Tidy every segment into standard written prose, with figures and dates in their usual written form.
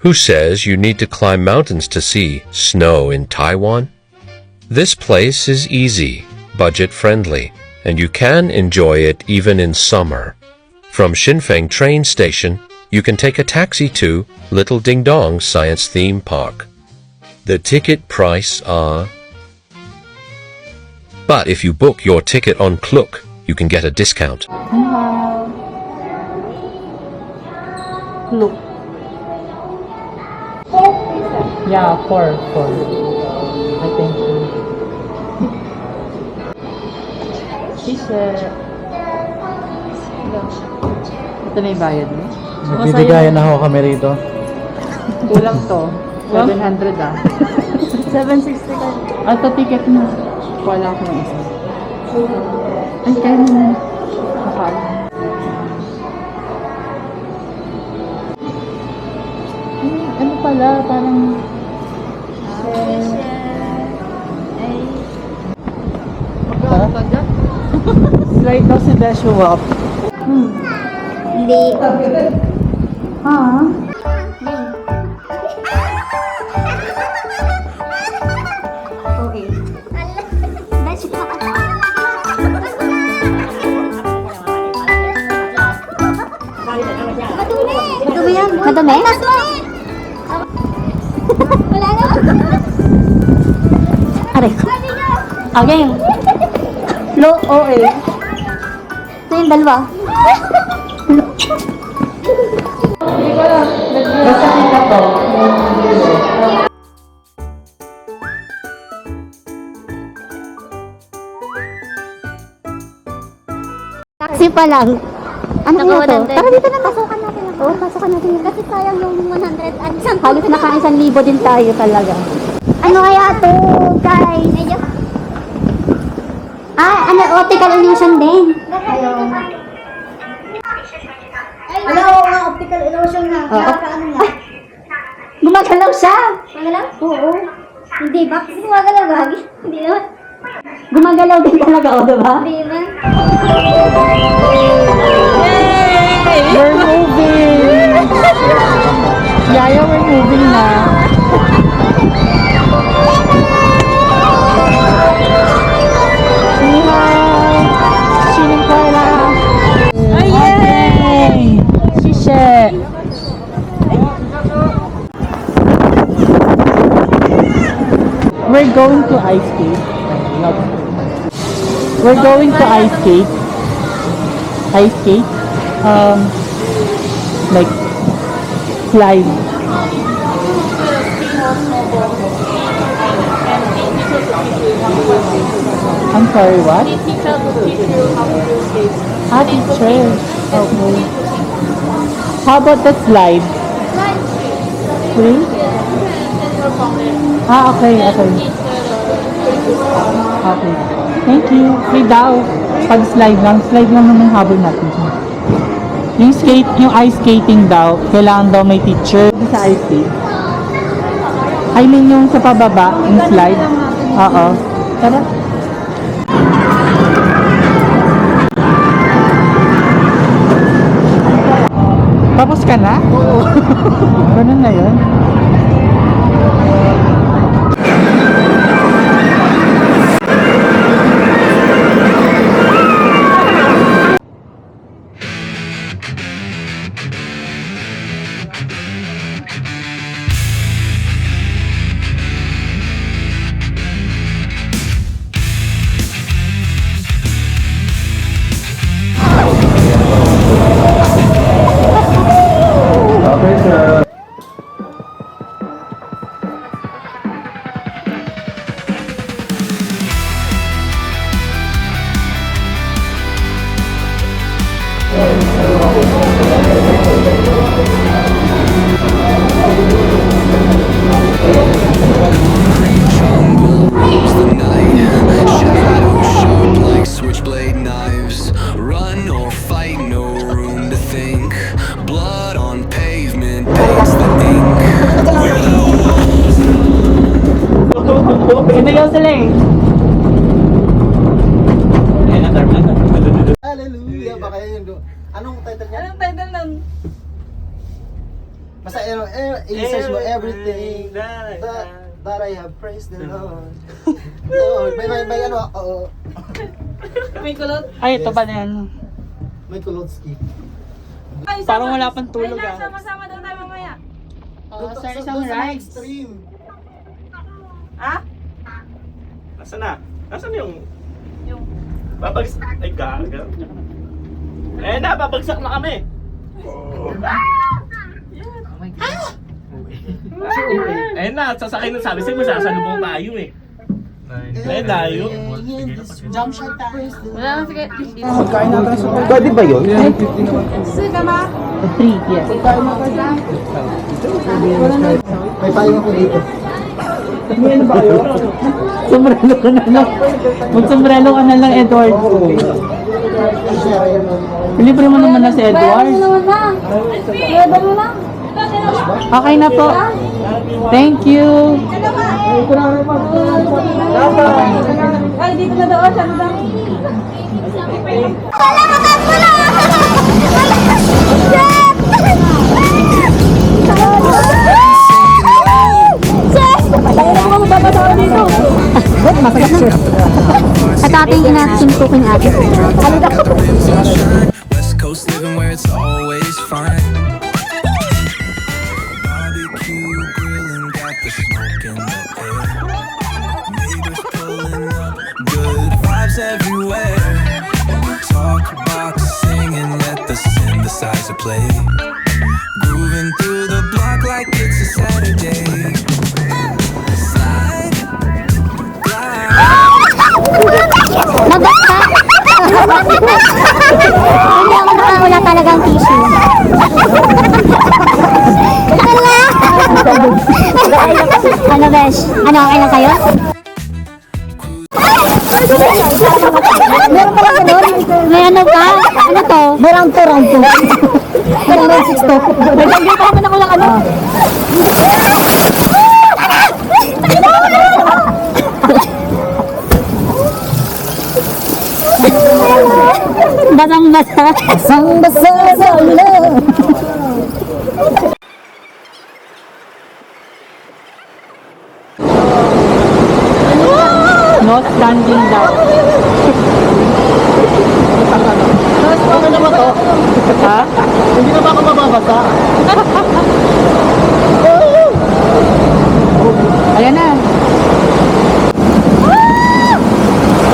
Who says you need to climb mountains to see snow in Taiwan? This place is easy, budget-friendly, and you can enjoy it even in summer. From Xinfeng train station, you can take a taxi to Little Ding Dong Science Theme Park. The ticket price are... But if you book your ticket on Klook, you can get a discount. Look. Yeah, four. I think. She said... Ito na yung bayad mo? Nagbibigayan na ako kami rito. Kulang to. 700 ah. 760 ka. Ito ticket mo. Wala ko ng isa. Ay, kaya naman. Nakala. Ano pala? Parang... Magkano ba dyan? Slide daw si Desho up. Hindi. Ah? Okay. That's Madumi yan. Madumi? Wala na. Aray ko. Okay. Low OA. Ito yung dalawa. Basta kita to. Taxi pa lang. Ano Naka to? 100. Tara dito na. Pasukan natin. Oo, pasukan natin. Kasi sayang yung 100 at isang Halos naka 1,000 din tayo talaga. Ano kaya to, guys? medyo. Ano, optical illusion din. Ano, optical illusion na. Ano niya? Gumagalaw siya. Magalaw? Oo. Hindi ba? Kasi magalaw gagi. Hindi naman. Gumagalaw din talaga, o, diba? Hindi naman. We're moving! Yaya, we're moving na. Yay! Shishe! We're going to ice skate. We're going to ice skate. Ice skate. Like slide. I'm sorry, what? Teacher to teach you how to do skates. Ah, teacher. Okay. How about the slide? Free? Ah, okay, okay. Okay. Thank you. Free daw. Pag slide lang naman habol natin dyan. Yung skate, yung ice skating daw, kailangan daw may teacher sa ice skate. I mean yung sa pababa, yung slide. Oo. Tara. Tapos ka na? Oo. Ganun na yun. Pinayaw sila eh. Hallelujah! Baka yun. Anong title niya? Anong title nun? Basta I-search mo everything that I have praised the Lord. Oh, may ano, May kulot. Ay, ito ba na yan? may Kulotsky. Ay, Parang wala pang tulog, Ay, ah. sama-sama daw tayo mamaya. Oh, sir, Doon isang sa rides. extreme. Ha? Nasaan na? Nasaan yung... Yung... Babagsak... Ay, gaga. Eh na, babagsak na kami. Eh na, sasakay na sabi sa'yo, masasalubong tayo eh. Eh, tayo. Jump shot tayo. Wala na sige. Pwede ba yun? Sige ka ba? 3, yes. May payong ako dito. Sombrero ka na lang. Mag-sombrero ka na lang, Edward. Libre mo naman na si Edward. naman na. Pwede mo na. Okay na po. Thank you. Ay, dito na daw. Saan daw? At ating inasuntukin ate. Ano daw? West Coast living where it's always fine. Barbecue grilling, got the smoke in the air. Neighbors pulling up, good vibes everywhere. Talk box singing, let the synthesizer play. Grooving through the block like it's a Saturday. Slide, glide. Mabat ka? Hindi ako nakawala talagang tissue. Ano besh? Ano, okay lang kayo? Meron pa lang ganun? May ano pa? Ano to? May round 2, round 2. May round 6 to. May ganda pa naman ako lang ano. Basang-basa. Basang-basa sa ulo. No standing down. Ano naman to? Ha? Hindi na ba ako mababasa? Ayan na.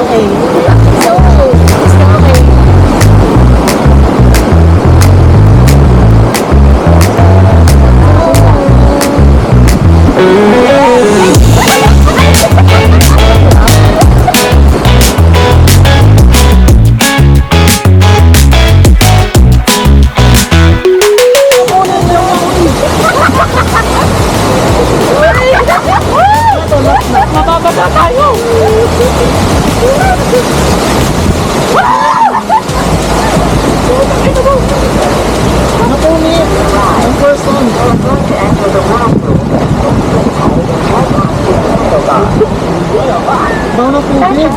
Okay. Mababasa tayo! Napunit! Ang person! Bawa na tubig!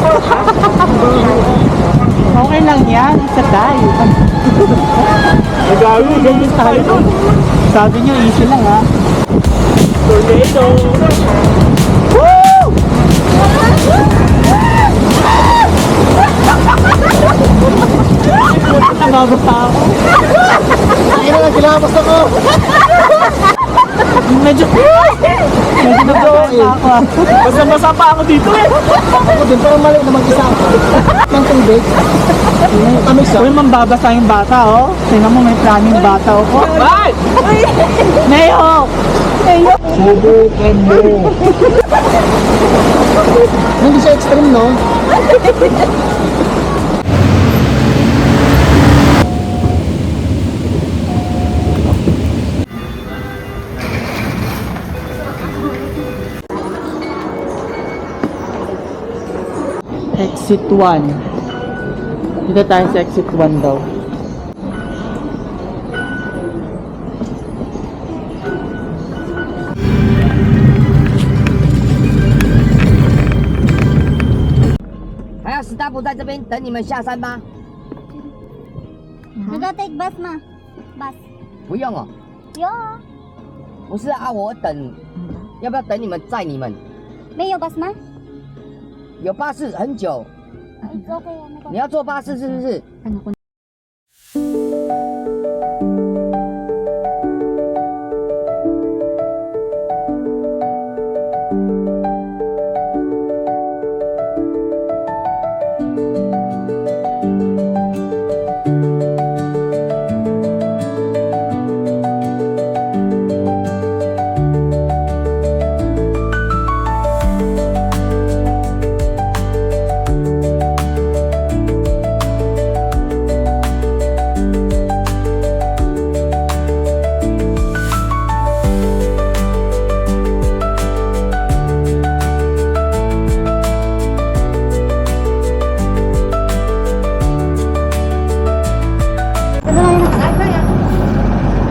Okay lang yan, isa tayo. Nagawi, ganyan tayo. Sabi niyo, easy lang ha. Tornado! Nababasa ako. Ay na, ginabas ako! Medyo nababasa ako ah. Basa-basa pa ako dito eh! Ako din, parang mali na mag-isa ako. Ng tubig. Tamis siya. Uy, mambabasa yung bata oh. Tingnan mo, may planning bata ako. Bye! Neo! Subukan mo. Hindi siya extreme, no? Exit 1. Dito tayo sa exit 1 daw. Nag-take bus ma. Bus. 不用啊，有。不是啊，我等，要不要等你们载你们？没有 bus 吗？有巴士很久， It's okay, ano ko. 你要坐巴士是不是？ Ano ko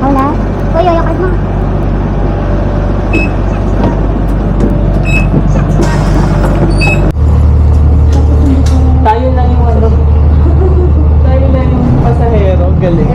Hola. Kuya, yung card mo. Tayo lang yung ano. Tayo lang yung pasahero. Galing.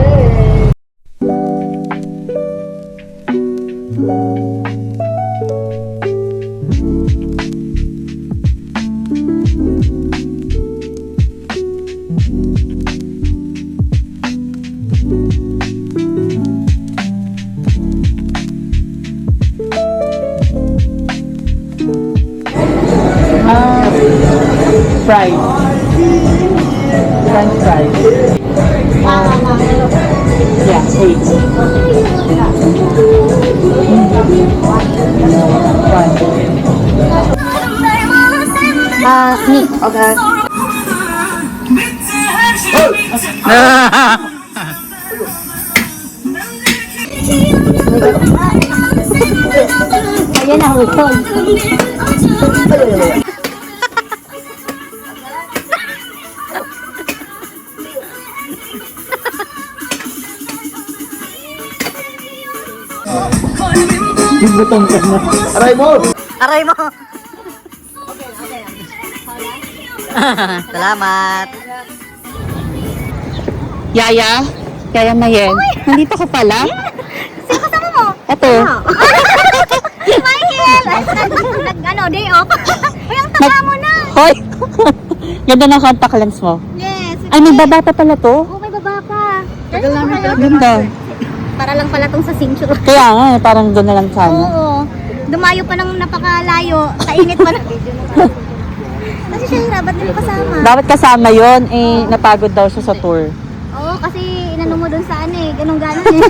Fries. French fries. Yeah, 8. Me. Okay. Ayan na, hutol. Yung butong ka na. Aray mo! Aray mo. Salamat. Yaya? Yaya Mayen? Nandito ka pala? Sino kasama mo? Ito. Michael! Ano, day off? Uy, ang taba mo na. Hoy! Ganda ng contact lens mo. Yes. Ay, may baba pa pala to? Oh, may baba pa. Ganda. Para lang pala tong sa cinture. Kaya nga, parang doon na lang sana. Oo. Dumayo pa ng napakalayo. Kainit pa na. Kasi siya yung dapat din kasama. Dapat kasama yon napagod daw siya sa tour. Oo, kasi inano mo dun sa ano eh. Ganun-ganon eh.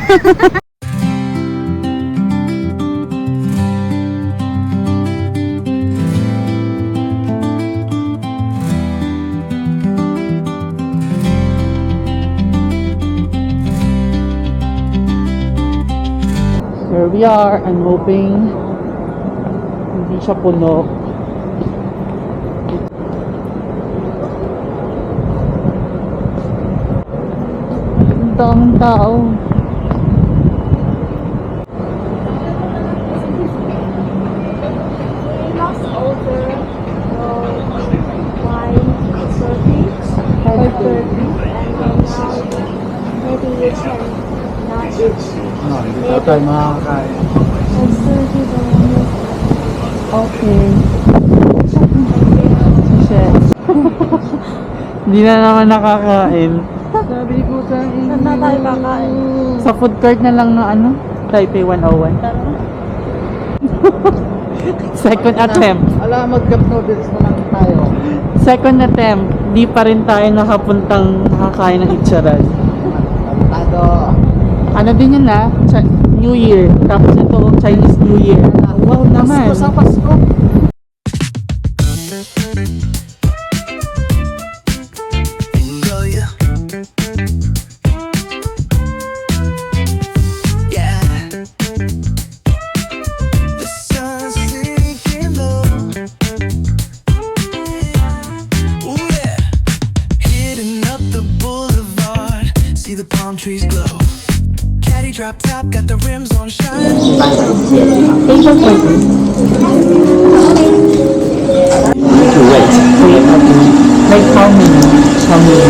Here we are. I'm hoping hindi siya puno. Ang daming tao. Maybe you can not eat. Hindi pa tayo makakain. Okay. Shit. Hindi na naman nakakain. Sabi ko sa inyo. Saan na tayo kakain? Sa food court na lang na ano? Taipei 101. Second attempt. Ala, mag-cup noodles mo lang tayo. Second attempt. Di pa rin tayo nakapuntang nakakain ng itcharan. Tado. Ano din yun na? New Year. Tapos ito Chinese New Year. Wow naman. Pasko sa Pasko. Enjoy ya. Yeah. The sun's sinking low. Ooh yeah. Hitting up the boulevard. See the palm trees glow. Caddy drop top, got the rims on shine. Like how many? How many?